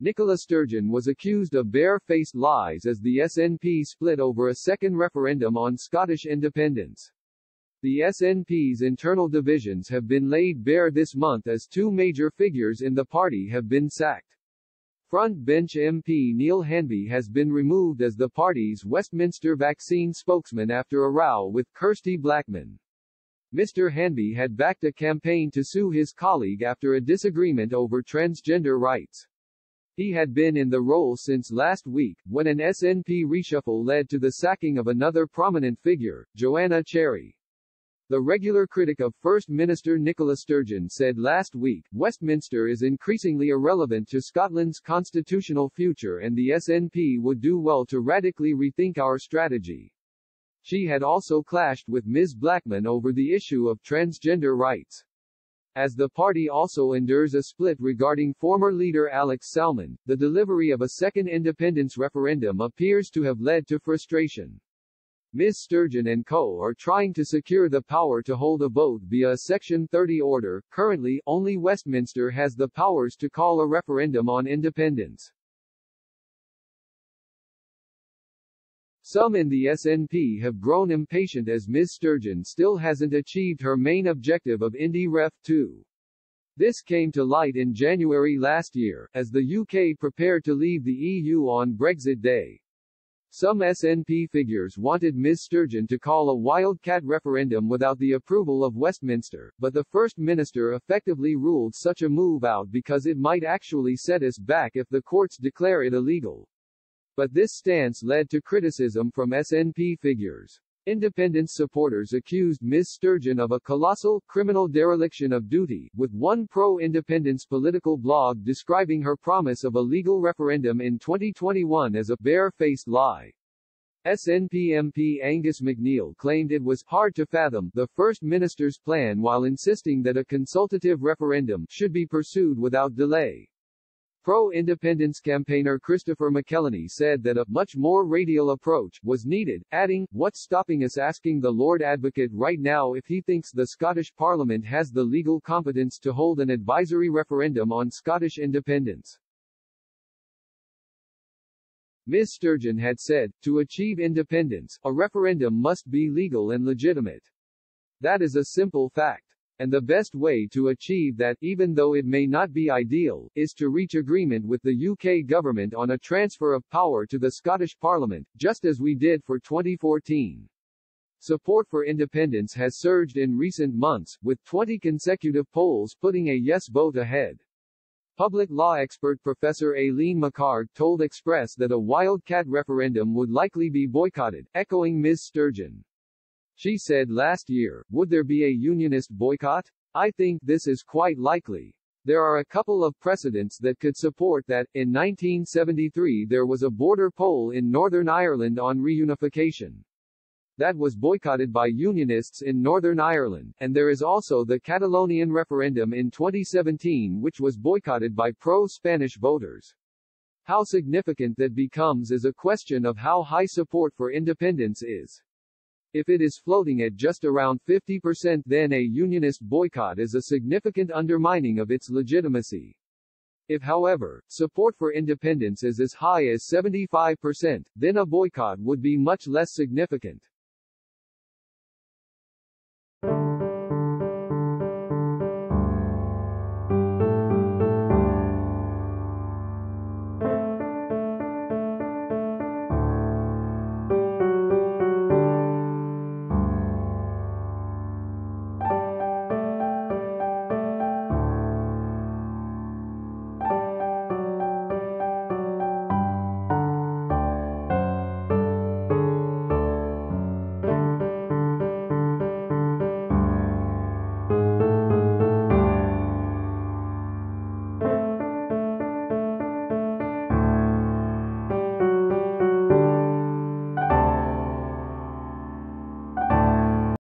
Nicola Sturgeon was accused of bare-faced lies as the SNP split over a second referendum on Scottish independence. The SNP's internal divisions have been laid bare this month as two major figures in the party have been sacked. Front bench MP Neil Hanby has been removed as the party's Westminster vaccine spokesman after a row with Kirsty Blackman. Mr. Hanby had backed a campaign to sue his colleague after a disagreement over transgender rights. He had been in the role since last week, when an SNP reshuffle led to the sacking of another prominent figure, Joanna Cherry. The regular critic of First Minister Nicola Sturgeon said last week, Westminster is increasingly irrelevant to Scotland's constitutional future and the SNP would do well to radically rethink our strategy. She had also clashed with Ms. Blackman over the issue of transgender rights. As the party also endures a split regarding former leader Alex Salmond, the delivery of a second independence referendum appears to have led to frustration. Ms. Sturgeon and co. are trying to secure the power to hold a vote via a Section 30 order. Currently, only Westminster has the powers to call a referendum on independence. Some in the SNP have grown impatient as Ms. Sturgeon still hasn't achieved her main objective of Indy Ref 2. This came to light in January last year, as the UK prepared to leave the EU on Brexit Day. Some SNP figures wanted Ms. Sturgeon to call a wildcat referendum without the approval of Westminster, but the First Minister effectively ruled such a move out because it might actually set us back if the courts declare it illegal. But this stance led to criticism from SNP figures. Independence supporters accused Ms. Sturgeon of a colossal, criminal dereliction of duty, with one pro-independence political blog describing her promise of a legal referendum in 2021 as a bare-faced lie. SNP MP Angus MacNeil claimed it was hard to fathom the First Minister's plan while insisting that a consultative referendum should be pursued without delay. Pro-independence campaigner Christopher McElhenney said that a much more radical approach was needed, adding, "What's stopping us asking the Lord Advocate right now if he thinks the Scottish Parliament has the legal competence to hold an advisory referendum on Scottish independence?" Ms. Sturgeon had said, to achieve independence, a referendum must be legal and legitimate. That is a simple fact. And the best way to achieve that, even though it may not be ideal, is to reach agreement with the UK government on a transfer of power to the Scottish Parliament, just as we did for 2014. Support for independence has surged in recent months, with 20 consecutive polls putting a yes vote ahead. Public law expert Professor Aileen McHarg told Express that a wildcat referendum would likely be boycotted, echoing Ms. Sturgeon. She said last year, "Would there be a unionist boycott? I think this is quite likely. There are a couple of precedents that could support that. In 1973 there was a border poll in Northern Ireland on reunification. That was boycotted by unionists in Northern Ireland, and there is also the Catalonian referendum in 2017 which was boycotted by pro-Spanish voters." How significant that becomes is a question of how high support for independence is. If it is floating at just around 50%, then a unionist boycott is a significant undermining of its legitimacy. If, however, support for independence is as high as 75%, then a boycott would be much less significant.